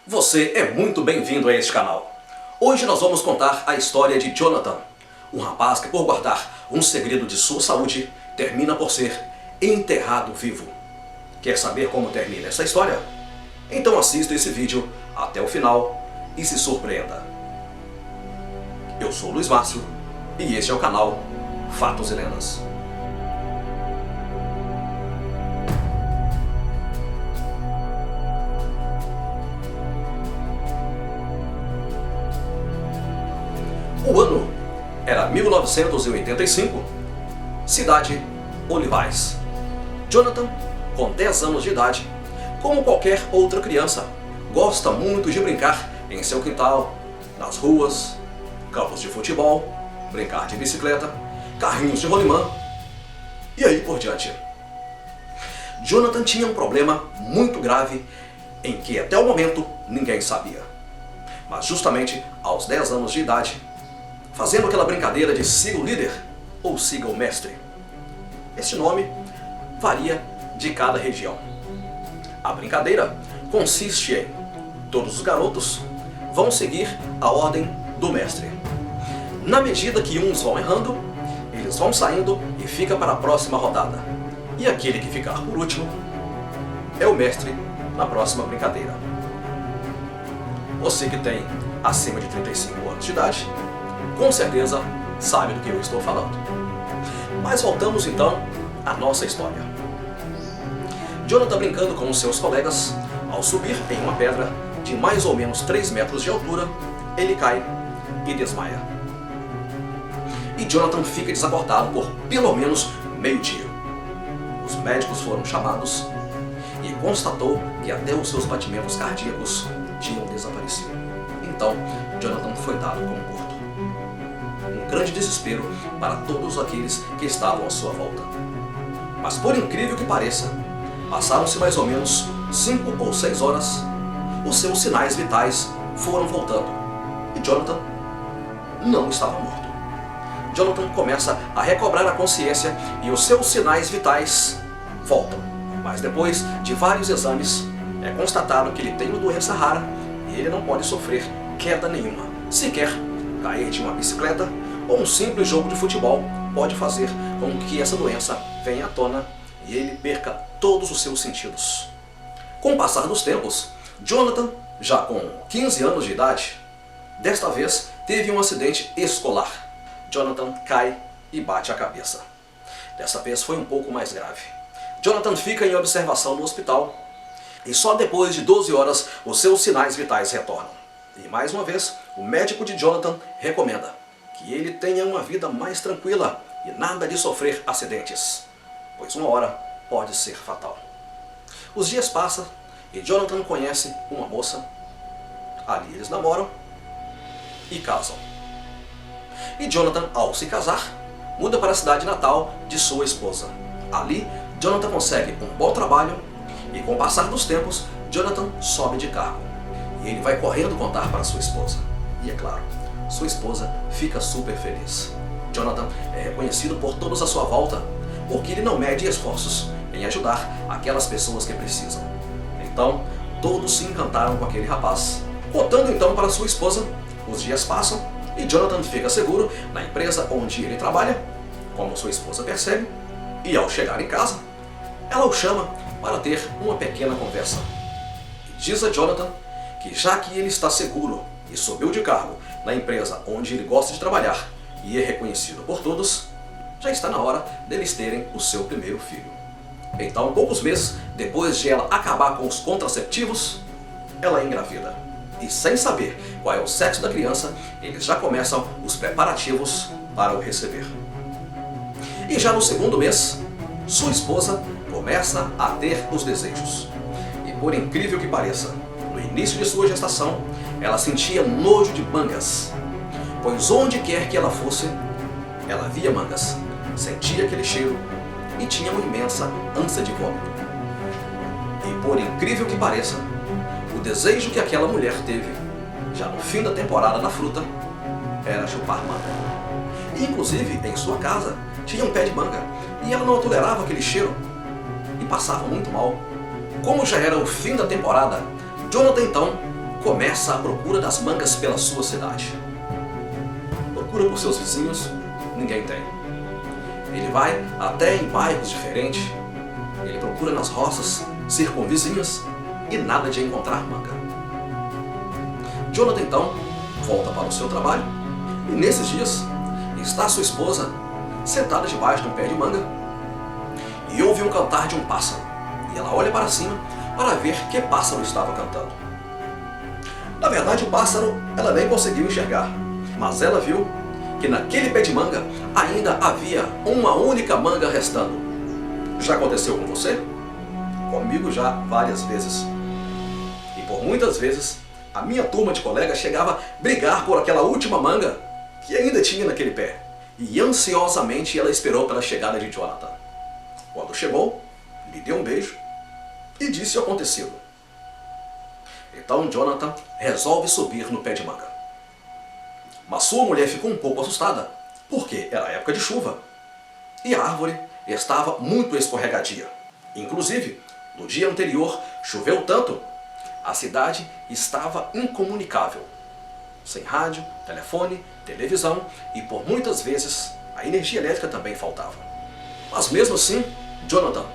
Você é muito bem-vindo a este canal. Hoje nós vamos contar a história de Jonathan, um rapaz que, por guardar um segredo de sua saúde, termina por ser enterrado vivo. Quer saber como termina essa história? Então assista esse vídeo até o final e se surpreenda. Eu sou Luiz Márcio e este é o canal Fatos e Lendas. O ano era 1985, cidade Olivais. Jonathan, com 10 anos de idade, como qualquer outra criança, gosta muito de brincar em seu quintal, nas ruas, campos de futebol, brincar de bicicleta, carrinhos de rolimã e aí por diante. Jonathan tinha um problema muito grave em que até o momento ninguém sabia. Mas justamente aos 10 anos de idade, fazendo aquela brincadeira de siga o líder ou siga o mestre. Este nome varia de cada região. A brincadeira consiste em todos os garotos vão seguir a ordem do mestre. Na medida que uns vão errando, eles vão saindo e fica para a próxima rodada. E aquele que ficar por último é o mestre na próxima brincadeira. Você que tem acima de 35 anos de idade, com certeza sabe do que eu estou falando. Mas voltamos então à nossa história. Jonathan, brincando com os seus colegas, ao subir em uma pedra de mais ou menos 3 metros de altura, ele cai e desmaia. E Jonathan fica desacordado por pelo menos meio-dia. Os médicos foram chamados e constatou que até os seus batimentos cardíacos tinham desaparecido. Então, Jonathan foi dado como morto. Um grande desespero para todos aqueles que estavam à sua volta. Mas por incrível que pareça, passaram-se mais ou menos 5 ou 6 horas, os seus sinais vitais foram voltando e Jonathan não estava morto. Jonathan começa a recobrar a consciência e os seus sinais vitais voltam. Mas depois de vários exames, é constatado que ele tem uma doença rara e ele não pode sofrer queda nenhuma, sequer cair de uma bicicleta ou um simples jogo de futebol pode fazer com que essa doença venha à tona e ele perca todos os seus sentidos. Com o passar dos tempos, Jonathan, já com 15 anos de idade, desta vez teve um acidente escolar. Jonathan cai e bate a cabeça. Dessa vez foi um pouco mais grave. Jonathan fica em observação no hospital e só depois de 12 horas os seus sinais vitais retornam. E mais uma vez, o médico de Jonathan recomenda que ele tenha uma vida mais tranquila e nada de sofrer acidentes, pois uma hora pode ser fatal. Os dias passam e Jonathan conhece uma moça. Ali eles namoram e casam. E Jonathan, ao se casar, muda para a cidade natal de sua esposa. Ali, Jonathan consegue um bom trabalho e com o passar dos tempos, Jonathan sobe de cargo. E ele vai correndo contar para sua esposa. E é claro, sua esposa fica super feliz. Jonathan é reconhecido por todos à sua volta, porque ele não mede esforços em ajudar aquelas pessoas que precisam. Então, todos se encantaram com aquele rapaz. Contando então para sua esposa, os dias passam e Jonathan fica seguro na empresa onde ele trabalha, como sua esposa percebe, e ao chegar em casa, ela o chama para ter uma pequena conversa. E diz a Jonathan que já que ele está seguro e subiu de cargo na empresa onde ele gosta de trabalhar e é reconhecido por todos, já está na hora deles terem o seu primeiro filho. Então, poucos meses depois de ela acabar com os contraceptivos, ela é engravida. E sem saber qual é o sexo da criança, eles já começam os preparativos para o receber. E já no segundo mês, sua esposa começa a ter os desejos. E por incrível que pareça, no início de sua gestação, ela sentia nojo de mangas, pois onde quer que ela fosse, ela via mangas, sentia aquele cheiro e tinha uma imensa ânsia de vômito. E por incrível que pareça, o desejo que aquela mulher teve, já no fim da temporada da fruta, era chupar manga. E inclusive, em sua casa, tinha um pé de manga, e ela não tolerava aquele cheiro, e passava muito mal. Como já era o fim da temporada, Jonathan então começa a procura das mangas pela sua cidade. Procura por seus vizinhos, ninguém tem. Ele vai até em bairros diferentes, ele procura nas roças circunvizinhas e nada de encontrar manga. Jonathan então volta para o seu trabalho e nesses dias está sua esposa sentada debaixo de um pé de manga e ouve um cantar de um pássaro. E ela olha para cima para ver que pássaro estava cantando. Na verdade, o pássaro ela nem conseguiu enxergar, mas ela viu que naquele pé de manga ainda havia uma única manga restando. Já aconteceu com você? Comigo já várias vezes. E por muitas vezes, a minha turma de colegas chegava a brigar por aquela última manga que ainda tinha naquele pé. E ansiosamente ela esperou pela chegada de Jonathan. Quando chegou, lhe deu um beijo e disse o acontecido. Então Jonathan resolve subir no pé de manga. Mas sua mulher ficou um pouco assustada, porque era época de chuva e a árvore estava muito escorregadia. Inclusive, no dia anterior choveu tanto, a cidade estava incomunicável. Sem rádio, telefone, televisão e por muitas vezes a energia elétrica também faltava. Mas mesmo assim, Jonathan,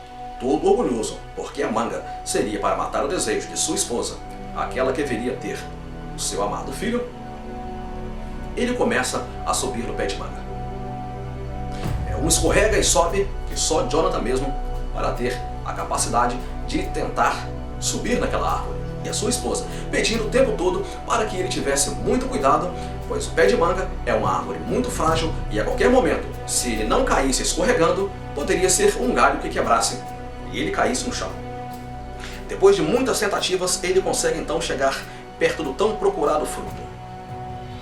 todo orgulhoso, porque a manga seria para matar o desejo de sua esposa, aquela que viria ter o seu amado filho, ele começa a subir no pé de manga. Um escorrega e sobe, que só Jonathan mesmo para ter a capacidade de tentar subir naquela árvore. E a sua esposa pedindo o tempo todo para que ele tivesse muito cuidado, pois o pé de manga é uma árvore muito frágil e a qualquer momento, se ele não caísse escorregando, poderia ser um galho que quebrasse e ele caísse no chão. Depois de muitas tentativas, ele consegue então chegar perto do tão procurado fruto.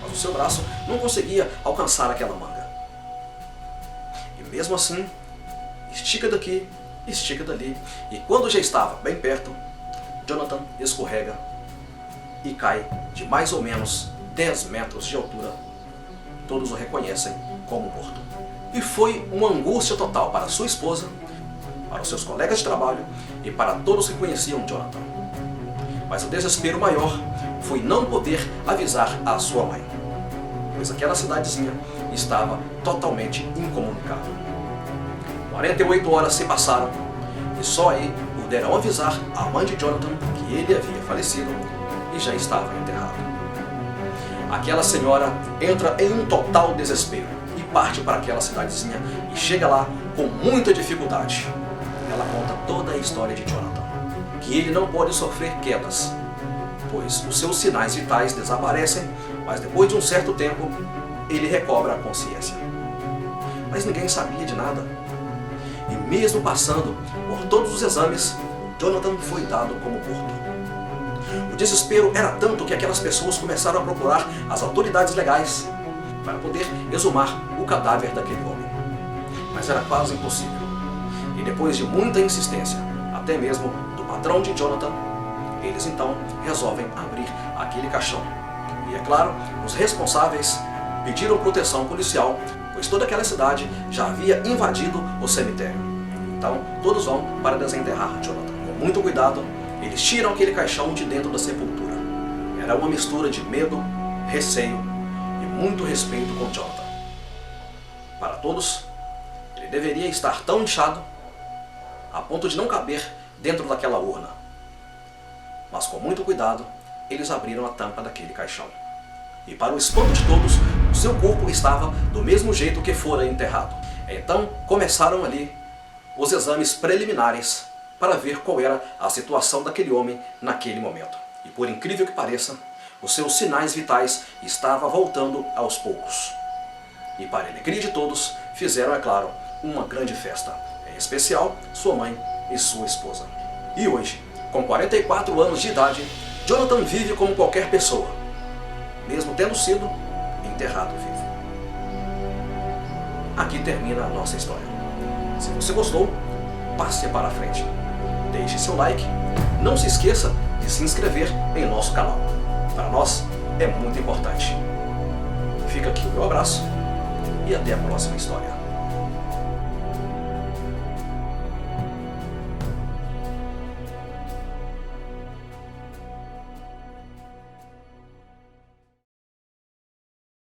Mas o seu braço não conseguia alcançar aquela manga. E mesmo assim, estica daqui, estica dali, e quando já estava bem perto, Jonathan escorrega e cai de mais ou menos 10 metros de altura. Todos o reconhecem como morto. E foi uma angústia total para sua esposa, para os seus colegas de trabalho e para todos que conheciam Jonathan. Mas o desespero maior foi não poder avisar a sua mãe, pois aquela cidadezinha estava totalmente incomunicável. 48 horas se passaram e só aí puderam avisar a mãe de Jonathan que ele havia falecido e já estava enterrado. Aquela senhora entra em um total desespero e parte para aquela cidadezinha e chega lá com muita dificuldade. Ela conta toda a história de Jonathan, que ele não pode sofrer quedas, pois os seus sinais vitais desaparecem, mas depois de um certo tempo ele recobra a consciência. Mas ninguém sabia de nada. E mesmo passando por todos os exames, Jonathan foi dado como morto. O desespero era tanto que aquelas pessoas começaram a procurar as autoridades legais para poder exumar o cadáver daquele homem. Mas era quase impossível. E depois de muita insistência, até mesmo do patrão de Jonathan, eles então resolvem abrir aquele caixão. E é claro, os responsáveis pediram proteção policial, pois toda aquela cidade já havia invadido o cemitério. Então, todos vão para desenterrar Jonathan. Com muito cuidado, eles tiram aquele caixão de dentro da sepultura. Era uma mistura de medo, receio e muito respeito com Jonathan. Para todos, ele deveria estar tão inchado a ponto de não caber dentro daquela urna. Mas com muito cuidado, eles abriram a tampa daquele caixão. E para o espanto de todos, o seu corpo estava do mesmo jeito que fora enterrado. Então começaram ali os exames preliminares para ver qual era a situação daquele homem naquele momento. E por incrível que pareça, os seus sinais vitais estavam voltando aos poucos. E para a alegria de todos, fizeram, é claro, uma grande festa. Em especial, sua mãe e sua esposa. E hoje, com 44 anos de idade, Jonathan vive como qualquer pessoa, mesmo tendo sido enterrado vivo. Aqui termina a nossa história. Se você gostou, passe para a frente. Deixe seu like. Não se esqueça de se inscrever em nosso canal. Para nós é muito importante. Fica aqui o meu abraço e até a próxima história.